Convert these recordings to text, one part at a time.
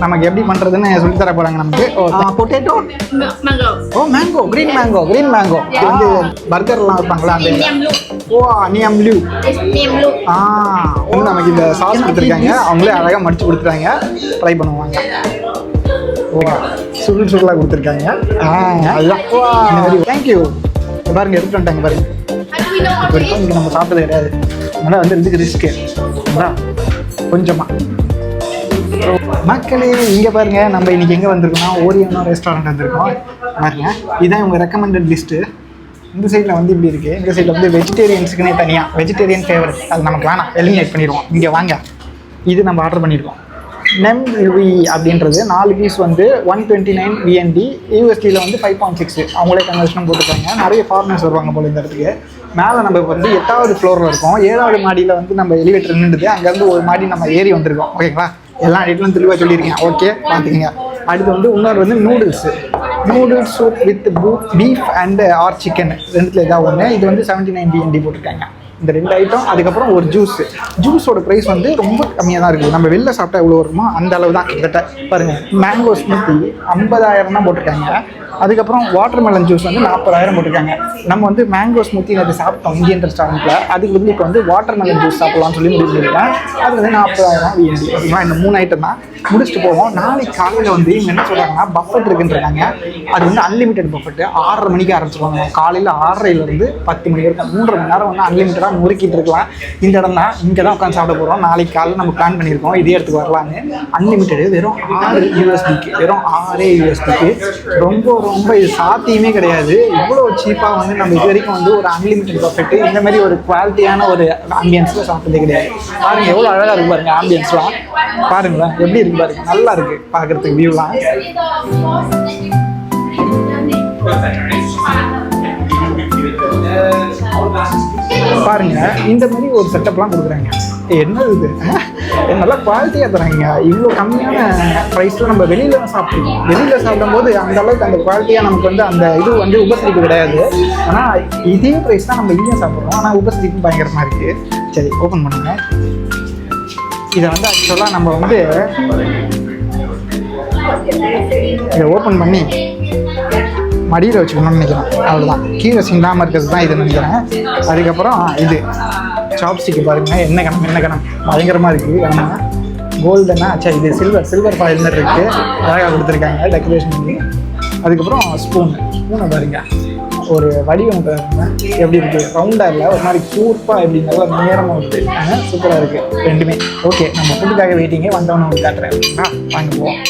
நமக்கு எப்படி பண்ணுறதுன்னு சொல்லி தர போகிறாங்க நமக்கு. பொட்டேட்டோ மேங்கோ க்ரீன் மேங்கோ இது வந்து பர்கர்லாம் வைப்பாங்களா அந்த நியம் லியூ வந்து நமக்கு இந்த சாஸ் கொடுத்துருக்காங்க. அவங்களே அழகாக மடித்து கொடுத்துருக்காங்க. ட்ரை பண்ணுவாங்க. சுருளாக கொடுத்துருக்காங்க. அதுதான் இந்த மாதிரி. தேங்க்யூ. பாருங்க எடுத்துட்டு வந்துட்டாங்க பாருங்க. வரைக்கும் இங்கே நம்ம சாப்பிட்டது கிடையாது. அதனால் வந்து இதுக்கு ரிஸ்க்கு கொஞ்சமாக. மக்களே இங்கே பாருங்கள், நம்ம இன்றைக்கி எங்கே வந்திருக்கோம்னா ஓரியானோ ரெஸ்டாரண்ட் வந்திருக்கோம். பாருங்க இதுதான் இவங்க ரெக்கமெண்டட் லிஸ்ட்டு. இந்த சைடில் வந்து இப்படி இருக்குது. இந்த சைடில் வந்து வெஜிடேரியன்ஸுக்குன்னே தனியாக வெஜிடேரியன் ஃபேவரட். அது நமக்கு வேணாம், எலிமினேட் பண்ணிடுவோம். இங்கே வாங்க, இது நம்ம ஆர்டர் பண்ணியிருக்கோம். நெம் வி அப்படின்றது 4 பீஸ் வந்து 129 VND. USDயில் வந்து 5.6. அவங்களே கன்வர்ஷனும் போட்டுருக்காங்க. நிறைய ஃபாரினர்ஸ் வருவாங்க போல் இந்த இடத்துக்கு. மேலே நம்ம வந்து 8வது ஃப்ளோரில் இருக்கோம். 7வது மாடியில் வந்து நம்ம எலிவேட்டர் நின்றுது. அங்கேருந்து ஒரு மாடி நம்ம ஏறி வந்திருக்கோம். ஓகேங்களா, எல்லா டீட்டெயிலும் தெளிவாக சொல்லியிருக்கேன். ஓகே பார்த்துக்கங்க. அடுத்து வந்து இன்னொரு வந்து noodles soup with beef and or chicken ரெண்டுத்தில் ஏதாவது ஒன்று. இது வந்து 79 VND போட்டிருக்காங்க. இந்த 2 ஐட்டம். அதுக்கப்புறம் ஒரு ஜூஸோட ப்ரைஸ் வந்து ரொம்ப கம்மியாக தான் இருக்குது. நம்ம வெளில சாப்பிட்டா எவ்வளோ வருமோ அந்த அளவு தான் கிட்டத்தட்ட. பாருங்கள், மேங்கோ ஸ்மூத்தி 50,000 தான் போட்டிருக்காங்க. அதுக்கப்புறம் வாட்டர் மெலன் ஜூஸ் வந்து 40,000 போட்டிருக்காங்க. நம்ம வந்து மேங்கோ ஸ்மூத்தி அது சாப்பிட்டோம் இந்தியன் ரெஸ்டாரண்ட்டில். அதுக்கு வந்து இப்போ வந்து வாட்டர் மெலன் ஜூஸ் சாப்பிட்லான்னு சொல்லி முடிவு பண்ணியிருக்கேன். அது வந்து 40,000 VND. ஓகேங்களா, இந்த 3 ஐட்டம் தான் முடிச்சுட்டு போவோம். நாளைக்கு காலையில் வந்து இவங்க என்ன சொல்கிறாங்கன்னா பஃபெட் இருக்குன்றாங்க. அது வந்து அன்லிமிட்டட் பஃபெட்டு. 6:30 மணிக்கு ஆரம்பிச்சிருவாங்க. காலையில் 6:30லேருந்து 10 மணி வரைக்கும் 3.5 மணி நேரம் வந்து அன்லிமிட்டடாக முறுக்கிட்டு இருக்கலாம். இந்த இடம் தான், இங்கே தான் உட்காந்து சாப்பிட போகிறோம். நாளைக்கு காலையில் நம்ம பிளான் பண்ணியிருக்கோம் இதே இடத்துக்கு வரலான்னு. அன்லிமிட்டடு வெறும் 6 USDக்கு, வெறும் 6 USDக்கு. ரொம்ப இது சாத்தியமே கிடையாது. இவ்வளோ சீப்பாக வந்து நம்ம இது வரைக்கும் வந்து ஒரு அன்லிமிட்டட் பஃபெட்டு இந்த மாதிரி ஒரு குவாலிட்டியான ஒரு ஆம்பியன்ஸில் சாப்பிட்டதே கிடையாது. பாருங்கள் எவ்வளோ அழகாக இருக்கு பாருங்கள். ஆம்பியன்ஸ்லாம் பாருங்களேன் எப்படி இருக்கு பாருங்க. நல்லா இருக்கு பார்க்குறதுக்கு வியூலாம். பாருங்க இந்த மாதிரி ஒரு செட்டப்லாம் கொடுக்குறாங்க. என்ன இது நல்லா குவாலிட்டியாக தராங்க. இவ்வளோ கம்மியான ப்ரைஸில் நம்ம வெளியில் சாப்பிடுவோம். வெளியில் சாப்பிடும்போது அந்த அளவுக்கு அந்த குவாலிட்டியாக நமக்கு வந்து அந்த இது வந்து உபசரிப்பு கிடையாது. ஆனால் இதே ப்ரைஸ் தான் நம்ம இங்கேயும் சாப்பிட்றோம். ஆனால் உபசரிப்பு பயங்கரமாக இருக்குது. சரி ஓப்பன் பண்ணுங்க. இதை வந்து ஆக்சுவலாக நம்ம வந்து இதை ஓப்பன் பண்ணி மடியில் வச்சுக்கணும்னு நினைக்கிறேன். அவ்வளோதான், கீழே சிந்தாமல் இருக்கிறது தான் இது நினைக்கிறேன். அதுக்கப்புறம் இது சாப்ஸ்டிக்கு பாருங்கள், என்ன கணம் பயங்கரமாக இருக்குது. ஆனால் கோல்டனா சரி இது சில்வர் ஃபாயில் மாதிரி இருக்குது. அழகாக கொடுத்துருக்காங்க டெக்கரேஷன் பண்ணி. அதுக்கப்புறம் ஸ்பூனை பாருங்கள், ஒரு வடிவம் பாருங்க எப்படி இருக்குது. ரவுண்டாக இல்லை, ஒரு மாதிரி சூப்பாக எப்படி நல்லா நேரமாக இருக்குது. சூப்பராக இருக்குது ரெண்டுமே. ஓகே, நம்ம ஃபுட்டுக்காக வெயிட்டிங்கே வந்தவொன்னு உங்களுக்கு காட்டுறேன். அப்படின்னா வாங்க போவோம்.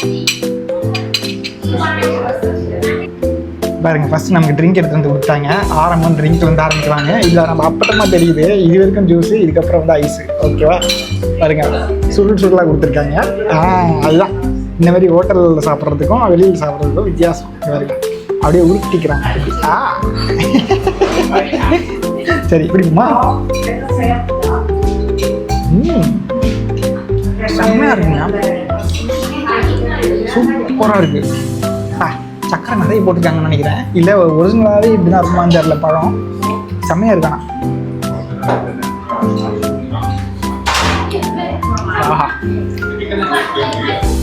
பாருங்கள், ஃபஸ்ட்டு நமக்கு ட்ரிங்க் எடுத்து வந்து கொடுத்தாங்க. ஆரம்பம் ட்ரிங்க் வந்து ஆரம்பிக்கிறாங்க. இதில் நம்ம அப்பட்டமாக தெரியுது இது வரைக்கும் ஜூஸு, இதுக்கப்புறம் வந்து ஐஸு. ஓகேவா, பாருங்கள் சுருளாக கொடுத்துருக்காங்க. அதுதான் இந்த மாதிரி ஹோட்டலில் சாப்பிட்றதுக்கும் வெளியில் சாப்பிட்றதுக்கும் வித்தியாசம். பாருங்க அப்படியே உருட்டிக்கிறாங்க. சரி இப்படிமா செம்மையாக இருக்குங்க. சூப்பராக இருக்குது. சக்கரை நிறைய போட்டுருக்காங்கன்னு நினைக்கிறேன். இல்லை ஒரிஜினலாகவே இப்படிதான் இருக்குமான்னு தெரியல. பழம் செம்மையாக இருக்கானா. ஆஹா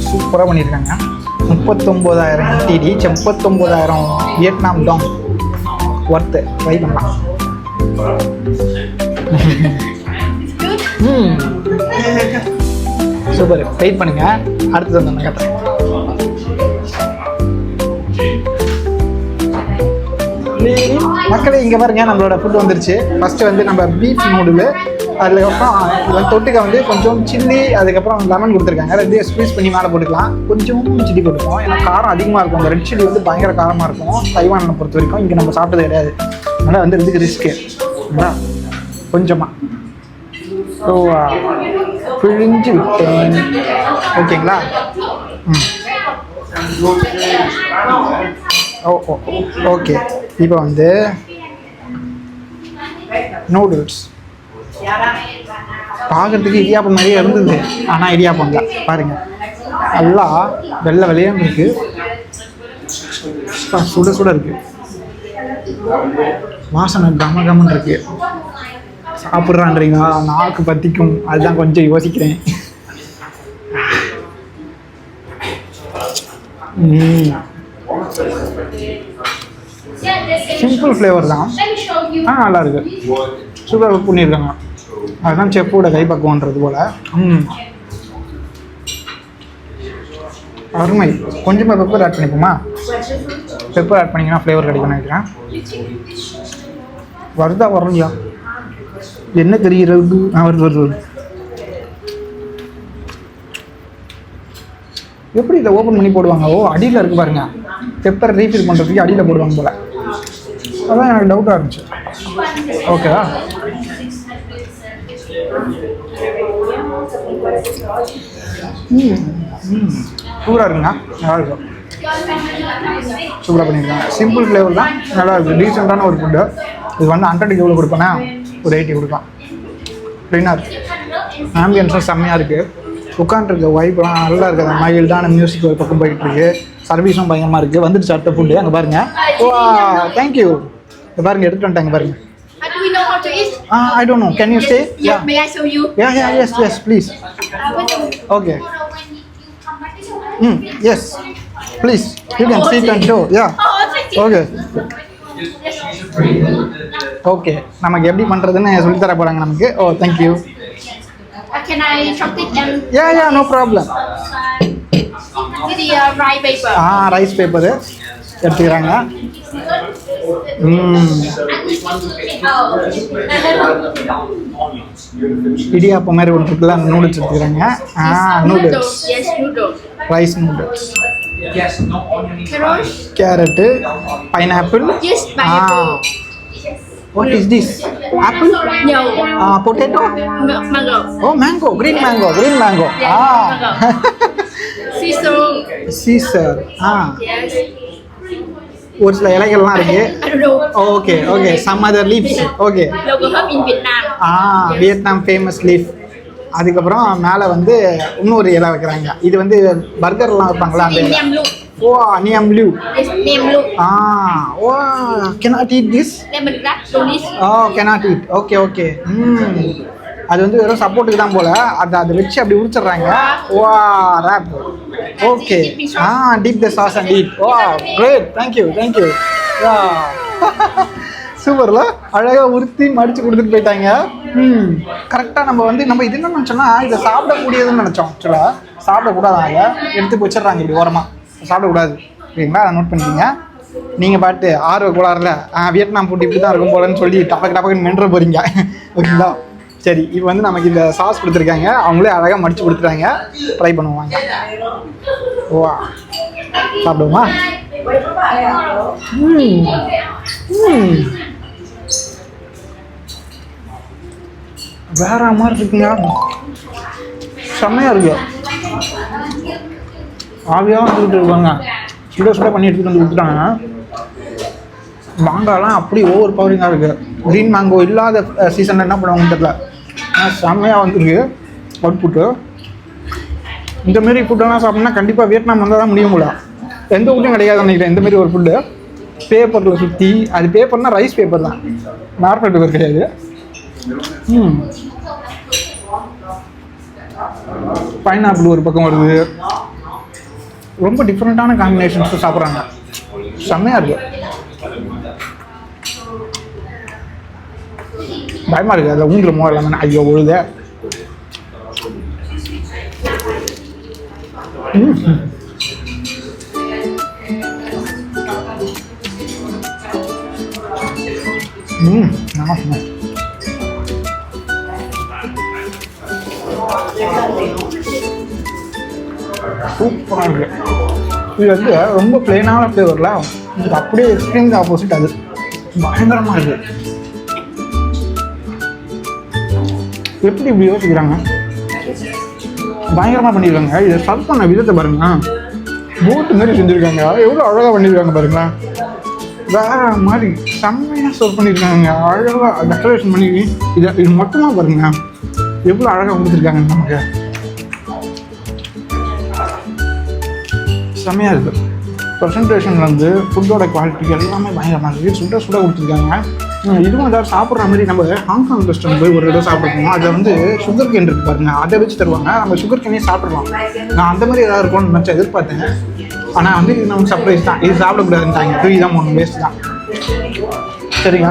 சூப்பராக பண்ணியிருக்காங்க. 39,000 MTD 39,000 Vietnam dong worth. Try பண்ணலாம். சூப்பர், வெயிட் பண்ணுங்க, அடுத்தது வந்து நான் கட்டுறேன். மக்களே இங்கே பாருங்க, நம்மளோட ஃபுட் வந்துருச்சு. ஃபஸ்ட்டு வந்து நம்ம பீஃப் நூடுலு, அதுக்கப்புறம் தொட்டுக்க வந்து கொஞ்சம் சில்லி, அதுக்கப்புறம் லெமன் கொடுத்துருக்காங்க. ரெண்டையும் ஸ்க்வீஸ் பண்ணி மேலே போட்டுக்கலாம். கொஞ்சம் சில்லி போட்டுப்போம், ஏன்னா காரம் அதிகமாக இருக்கும். அந்த ரெட் சில்லி வந்து பயங்கர காரமாக இருக்கும் தைவானை பொறுத்த வரைக்கும். இங்கே நம்ம சாப்பிட்டது கிடையாது, அதனால் வந்து இதுக்கு ரிஸ்க்கு கொஞ்சமாக. ஸோ பிழிஞ்சு விட்டேன். ஓகேங்களா, ஓகே. இப்போ வந்து நூடுல்ஸ் பார்க்குறதுக்கு இடியாப்பம் மாதிரியே இருந்தது, ஆனால் இடியாப்பம் தான். பாருங்கள் நல்லா வெள்ளை வெள்ளையாக இருக்குது, சுட சுட இருக்குது, வாசனை கமன்னு இருக்குது. சாப்பிட்றான்றீங்களா, நாக்கு பற்றிக்கும், அதுதான் கொஞ்சம் யோசிக்கிறேன். சிம்பிள் ஃப்ளேவர் தான், ஆனால் நல்லா இருக்கு. சூப்பராக ஒர்க் பண்ணியிருக்காங்க. அதுதான் செப்போட கைப்பக்குவன்றது போல். அருமை. கொஞ்சமாக பெப்பர் ஆட் பண்ணிப்போமா? பெப்பர் ஆட் பண்ணிங்கன்னா ஃப்ளேவர் கிடைக்கும்னு நினைக்கிறேன். வருதா வரலையா என்ன தெரிகிறது? வருது. எப்படி இதை ஓப்பன் பண்ணி போடுவாங்க? ஓ, அடியில் இருக்கு பாருங்க. பெப்பர் ரீஃபில் பண்ணுறதுக்கு அடியில் போடுவாங்க போல். அதான் எனக்கு டவுட்டாக இருந்துச்சு. ஓகேவா? சூப்பராக இருக்குங்க. நல்லா இருக்கும். சூப்பராக பண்ணியிருக்காங்க. சிம்பிள் ஃப்ளேவர் தான், நல்லா இருக்குது. டீசெண்டான ஒரு ஃபுட்டு. இது வந்து 100க்கு எவ்வளோ கொடுப்பேன்னா ஒரு 80 கொடுக்கலாம். க்ளீனாக இருக்குது. ஆம்பியன்ஸும் செம்மையாக இருக்குது. உட்காந்துருக்க வைப்லாம் நல்லா இருக்குது. அந்த மைல்டான மியூசிக் ஒரு பக்கம் போயிட்டு இருக்கு. சர்வீஸும் பயங்கரமாக இருக்குது. வந்துட்டு அடுத்த ஃபுட்டு அங்கே பாருங்கள். வா, தேங்க்யூ. இங்கே பாருங்கள், எடுத்துகிட்டு வந்துட்டாங்க பாருங்கள். Do we know how to eat? I don't know. Can you stay? Yeah. May I show you? Yes, please. Okay. Yes, please. You can sit and show. Yeah. Oh, thank you. Okay. Okay. நமக்கு எப்படி பண்ணுறதுன்னு சொல்லி தர போகிறாங்க நமக்கு. Oh, thank you. Can I chop it and? Yeah, no problem. With the rice paper. Rice paper எடுத்துக்கிறாங்க. இடியாப்பம் மாதிரி ஒன்று இருக்குல்ல, அந்த நூடுல்ஸ் எடுத்துக்கிறாங்க. Noodles. Yes, noodles. Rice noodles. Carrot. Carrot, pineapple. Yes, pineapple. What is this? Apple? No. Potato? Mango. Oh, mango. Green mango. Mango. Caesar. Yes. ஒரு சில இலைகள்லாம் இருக்கு. I don't know. Okay. Some other leaves. Okay. Logo hub in Vietnam. Vietnam famous leaf. அதுக்கப்புறம் மேலே வந்து இன்னொரு இலை வைக்கிறாங்க. இது வந்து பர்கர்லாம் வைப்பாங்களா அந்த இலை. Niam Liu. Yes, Niam Liu. Cannot eat this? Lemon grass, Donis. Cannot eat. Okay. அது வந்து வெறும் சப்போர்ட்டுக்கு தான் போல. அதை வச்சு அப்படி உரிச்சிடுறாங்க. Wrap. Okay. Dip the sauce and eat. Great. Thank you. சூப்பர்ல, அழகாக உறுத்தி மடித்து கொடுத்துட்டு போயிட்டாங்க. கரெக்டாக நம்ம இது என்ன நினச்சோன்னா, இதை சாப்பிடக்கூடியதுன்னு நினச்சோம். ஆக்சுவலாக சாப்பிடக்கூடாதாங்க, எடுத்து வச்சிடுறாங்க இப்படி ஓரமாக. சாப்பிடக்கூடாது, சரிங்களா? அதை நோட் பண்ணிக்கிங்க. நீங்கள் பாட்டு ஆர்வ கோளாறுல வியட்நாம் ஃபுட் இப்படி தான் இருக்கும் போலன்னு சொல்லி டப்பக்குன்னு மென்ற போகிறீங்க. ஓகேங்களா? சரி, இப்போ வந்து நமக்கு இந்த சாஸ் கொடுத்துருக்காங்க. அவங்களே அழகாக மடித்து கொடுத்துட்டாங்க. ட்ரை பண்ணுவாங்க. சாப்பிடுவோமா? வேற மாதிரி இருக்குங்க. செம்மையாக இருக்கு. ஆவியாக வந்துக்கிட்டு இருக்காங்க. சுட பண்ணி எடுத்துகிட்டு வந்து கொடுத்துட்டாங்க. மாங்காய்லாம் அப்படி ஓவர் பவரிங்காக இருக்குது. க்ரீன் மேங்கோ இல்லாத சீசனில் என்ன பண்ணுவாங்கன்னு தெரியல. ஆனால் செம்மையாக வந்துருக்கு அவுட்புட்டு. இந்தமாரி ஃபுட்டெல்லாம் சாப்பிட்னா கண்டிப்பாக வியட்நாம் வந்தால் தான் முடியும் போல. எந்த ஃபுட்டும் கிடையாது நினைக்கிறேன் இந்தமாரி ஒரு ஃபுட்டு. பேப்பரில் சுற்றி, அது பேப்பர்னால் ரைஸ் பேப்பர் தான், நார்மல் பேப்பர் கிடையாது. பைனாப்பிள் ஒரு பக்கம் வருது. ரொம்ப டிஃப்ரெண்ட்டான காம்பினேஷன்ஸ் சாப்பிட்றாங்க. செம்மையாக இருக்கு. பயமாக இருக்குது அதில் ஊந்துருமோ எல்லாமே. ஐயோ உழுத. சூப்பராக இருக்கு. இது வந்து ரொம்ப பிளெயினான ஃப்ளேவரில் இது அப்படியே எக்ஸ்ட்ரீம் ஆப்போசிட். அது பயங்கரமாக இருக்குது. எப்படி இப்படி யோசிக்கிறாங்க? பயங்கரமாக பண்ணியிருக்காங்க. இதை சர்வ் பண்ண விதத்தை பாருங்க. போட்டு மாரி செஞ்சுருக்காங்க. எவ்வளோ அழகாக பண்ணியிருக்காங்க பாருங்களேன். வேற மாதிரி செம்மையாக சர்வ் பண்ணியிருக்காங்க. அழகாக டெக்கரேஷன் பண்ணி இது மொத்தமாக பாருங்க எவ்வளோ அழகாக கொடுத்துருக்காங்க. நமக்கு செம்மையாக இருக்குது. ப்ரெசன்டேஷன் வந்து ஃபுட்டோட குவாலிட்டி எல்லாமே பயங்கரமாக இருக்குது. சுட கொடுத்துருக்காங்க. இதுவும் ஏதாவது சாப்பிட்ற மாதிரி நம்ம ஹாங்காங் ரெஸ்டாரண்ட் போய் ஒரு தடவை சாப்பிட்ருக்கோம். அதில் வந்து சுகர் கேன் இருக்குது பாருங்க, அதை வச்சு தருவாங்க. நம்ம சுகர் கேனே சாப்பிட்றலாம். நான் அந்த மாதிரி ஏதாவது இருக்கும்னு நினச்சி எதிர்பார்த்தேன். ஆனால் வந்து இது நமக்கு சர்ப்ரைஸ் தான். இது சாப்பிடக்கூடாதுன்ட்டாங்க. 3 தான் 3 வேஸ்ட் தான். சரிங்க,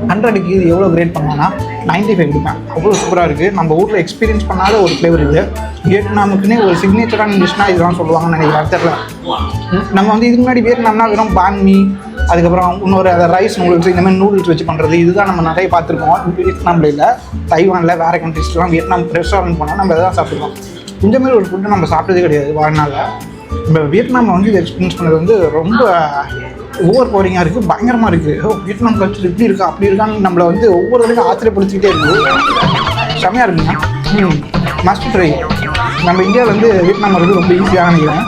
100க்கு இது எவ்வளோ கிரேட் பண்ணோன்னா 95 கொடுப்பேன். அவ்வளோ சூப்பராக இருக்குது. நம்ம ஊரில் எக்ஸ்பீரியன்ஸ் பண்ணாத ஒரு ஃப்ளேவர் இது. வியட்நாமுக்குன்னே ஒரு சிக்னேச்சரான டிஷ்னா இதுதான் சொல்லுவாங்கன்னு நினைக்கிறேன். தெரியல, நம்ம வந்து இதுக்கு முன்னாடி வியட்நாம்னா வெறும் பான்மி, அதுக்கப்புறம் இன்னொரு அதை ரைஸ் நூடுல்ஸ், இந்த மாதிரி நூடுல்ஸ் வச்சு பண்ணுறது, இதுதான் நம்ம நிறைய பார்த்துருக்கோம். வியட்நாமில் இல்லை, தைவானில் வேறு கண்ட்ரிஸ்லாம் வியட்நாம் ரெஸ்டாரண்ட் போனால் நம்ம இதை தான் சாப்பிட்ருக்கோம். இந்த மாதிரி ஒரு ஃபுட்டு நம்ம சாப்பிட்டதே கிடையாது வாழ்நாளில். நம்ம வியட்நாமில் வந்து இது எக்ஸ்பீரியன்ஸ் பண்ணது வந்து ரொம்ப ஓவர் பவரிங்காக இருக்குது, பயங்கரமாக இருக்குது. வியட்நாம் கல்ச்சர் இப்படி இருக்கா அப்படி இருக்கான்னு நம்மளை வந்து ஒவ்வொரு வரைக்கும் ஆச்சரியப்படுத்திக்கிட்டே இருக்குது. செம்மையாக இருக்குங்க. Must try. நம்ம இந்தியாவில் வந்து வியட்நாம் வந்து ரொம்ப ஈஸியாக நினைக்கிறேன்.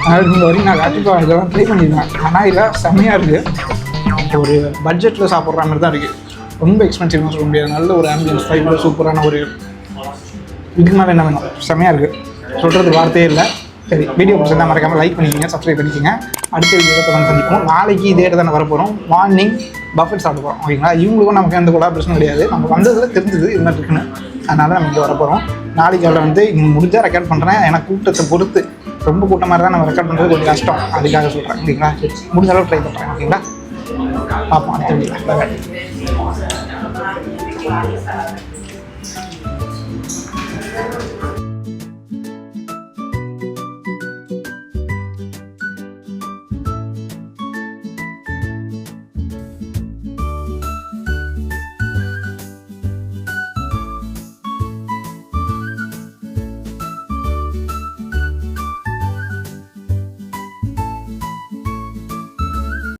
அதனால் இந்த வரைக்கும் நான் கண்டிப்பாக இதெல்லாம் ட்ரை பண்ணியிருக்கேன். ஆனால் இதில் செம்மையாக இருக்குது. ஒரு பட்ஜெட்டில் சாப்பிட்ற மாதிரி தான் இருக்குது. ரொம்ப எக்ஸ்பென்சிவ்னு சொல்ல முடியாது. நல்ல ஒரு ஆம்பியன்ஸ் ஃபைவ் சூப்பரான ஒரு இதுக்கு மேலே என்ன வேணும், செம்மையாக இருக்குது. சொல்கிறதுக்கு வார்த்தையே இல்லை. சரி, வீடியோ பிடிச்சிருந்தா மறக்காமல் லைக் பண்ணிக்கோங்க, சப்ஸ்கிரைப் பண்ணிக்கோங்க. அடுத்த வீடியோவில் வந்து சந்திப்போம். நாளைக்கு இதே தானே வரப்போகிறோம். மார்னிங் பஃபெட் சாப்பிட போகிறோம். ஓகேங்களா? இவங்களுக்கும் நமக்கு எந்த கொலாபரேஷன் கிடையாது. நம்ம வந்ததில் தெரிஞ்சது இது மாதிரி இருக்குன்னு. அதனால நம்ம இங்கே வரப்போகிறோம். நாளைக்கு அவளை வந்து முடிஞ்சால் ரெக்கார்ட் பண்ணுறேன். ஏன்னா கூட்டத்தை பொறுத்து ரொம்ப கூட்டமாக இருந்தால் நம்ம ரெக்கார்ட் பண்ணுறது கொஞ்சம் கஷ்டம். அதுக்காக சொல்கிறேன். ஓகேங்களா? முடிஞ்ச அளவு ட்ரை பண்ணுறேன். ஓகேங்களா? பார்ப்போம் அடுத்த வீடியோவில்.